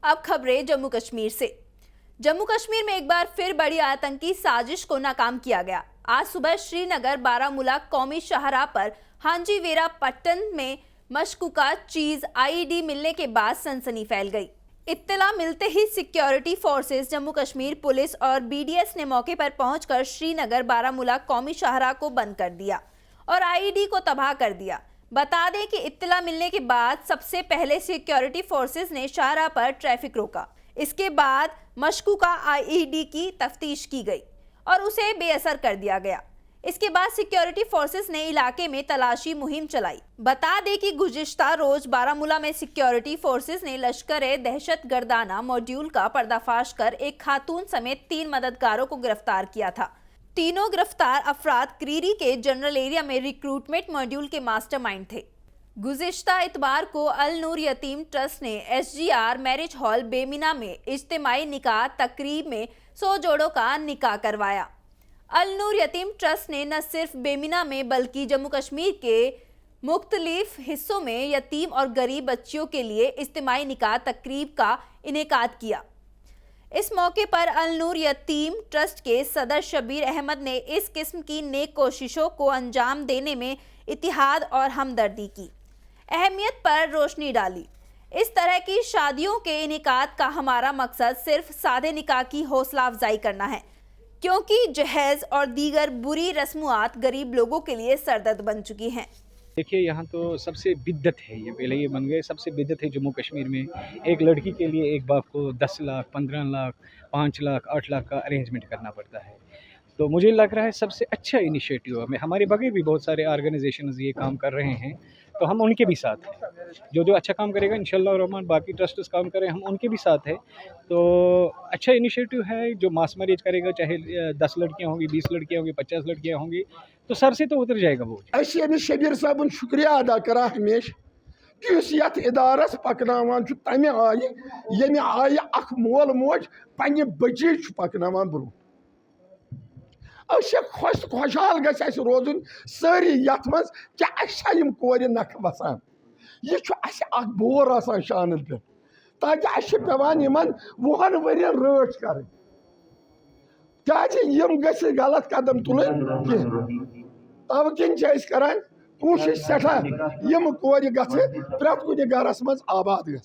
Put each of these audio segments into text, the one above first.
अब खबरें जम्मू कश्मीर से। जम्मू कश्मीर में एक बार फिर बड़ी आतंकी साजिश को नाकाम किया गया। आज सुबह श्रीनगर बारामूला कौमी शाहराह पर हांजीवेरा पट्टन में मशकूका चीज आईईडी मिलने के बाद सनसनी फैल गई। इत्तला मिलते ही security forces, Jammu Kashmir police और बीडीएस ने मौके पर पहुंचकर श्रीनगर बारामूला कौमी शाहराह को बंद कर दिया और आईईडी को तबाह कर दिया। बता दें कि इत्तला मिलने के बाद सबसे पहले सिक्योरिटी फोर्सेस ने शाहराह पर ट्रैफिक रोका। इसके बाद मशकूका आईईडी की तफ्तीश की गई और उसे बेअसर कर दिया गया। इसके बाद सिक्योरिटी फोर्सेस ने इलाके में तलाशी मुहिम चलाई। बता दें कि गुज़िश्ता रोज बारामूला में सिक्योरिटी फोर्सेस ने लश्कर-ए दहशतगर्दाना मॉड्यूल का पर्दाफाश कर एक खातून समेत 3 मददगारों को गिरफ्तार किया था। तीनों गिरफ्तार अफराद क्रीरी के जनरल एरिया में रिक्रूटमेंट मॉड्यूल के मास्टरमाइंड थे। गुज़िश्ता इतवार को अल नूर यतीम ट्रस्ट ने एसजीआर मैरिज हॉल बेमिना में इज्तिमाई निकाह तकरीब में 100 जोड़ों का निकाह करवाया। अल नूर यतीम ट्रस्ट ने न सिर्फ बेमिना में बल्कि जम्मू कश्मीर के मुख्तलिफ हिस्सों में यतीम और गरीब बच्चियों के लिए इज्तिमाई निकाह तकरीब का इनेकाद किया। इस मौके पर अल नूर यतीम ट्रस्ट के सदर शबीर अहमद ने इस किस्म की नेक कोशिशों को अंजाम देने में इत्तेहाद और हमदर्दी की अहमियत पर रोशनी डाली। इस तरह की शादियों के इनेकाद का हमारा मकसद सिर्फ सादे निकाह की हौसला अफजाई करना है, क्योंकि जहेज और दीगर बुरी रस्मुआत गरीब लोगों के लिए सरदर्द बन चुकी हैं। देखिए, यहाँ तो सबसे बिद्दत है, ये पहले ये बन गए सबसे बिद्दत है जम्मू कश्मीर में। एक लड़की के लिए एक बाप को 10 लाख, 15 लाख, 5 लाख, 8 लाख का अरेंजमेंट करना पड़ता है। तो मुझे लग रहा है सबसे अच्छा इनिशिएटिव है। हमारे बगैर भी बहुत सारे ऑर्गेनाइजेशंस ये काम कर रहे हैं, तो हम उनके भी साथ हैं। जो अच्छा काम करेगा इंशाअल्लाह रहमान, बाकी ट्रस्ट्स काम करें, हम उनके भी साथ हैं। तो अच्छा इनिशिएटिव है। जो मास मैरिज करेगा, चाहे 10 लड़कियां होंगी, 20 लड़कियां होंगी, 50 लड़कियां होंगी, तो सर से तो उतर जाएगा बोझ। शबीर साहब शुक्रिया अदा करा हमेशा कि इदारस पकनावान तमें आय ये आय अख मोल मोज पन्ने बच्चे पकनावान ब्रो। खुशहाल गस रोजन सारी यथ मज कि कोर नख बसान, यह बोर आसान शान पे, ताकि पेवान वुहन वरियन रच कर क्या गलत कदम तुलन तब किन करान कोशिश सठा यम कोर ग प्रत कुछ गरस मज आबाद ग।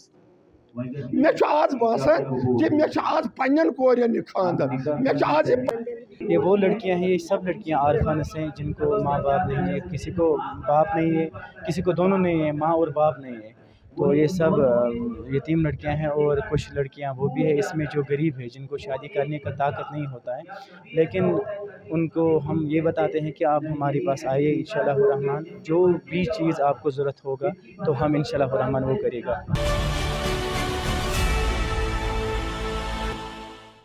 मे आज बासान कि मे आज पन्न कोरियन खानदान, मे आज ये वो लड़कियां हैं, ये सब लड़कियां आरफानस हैं जिनको माँ बाप नहीं है, किसी को बाप नहीं है, किसी को दोनों नहीं है, माँ और बाप नहीं है। तो ये सब यतीम लड़कियां हैं और कुछ लड़कियां वो भी है इसमें जो गरीब है, जिनको शादी करने का ताकत नहीं होता है, लेकिन उनको हम ये बताते हैं कि आप हमारे पास आइए, इंशाअल्लाह रहमान जो भी चीज़ आपको ज़रूरत होगा तो हम इंशाअल्लाह रहमान वो करेगा।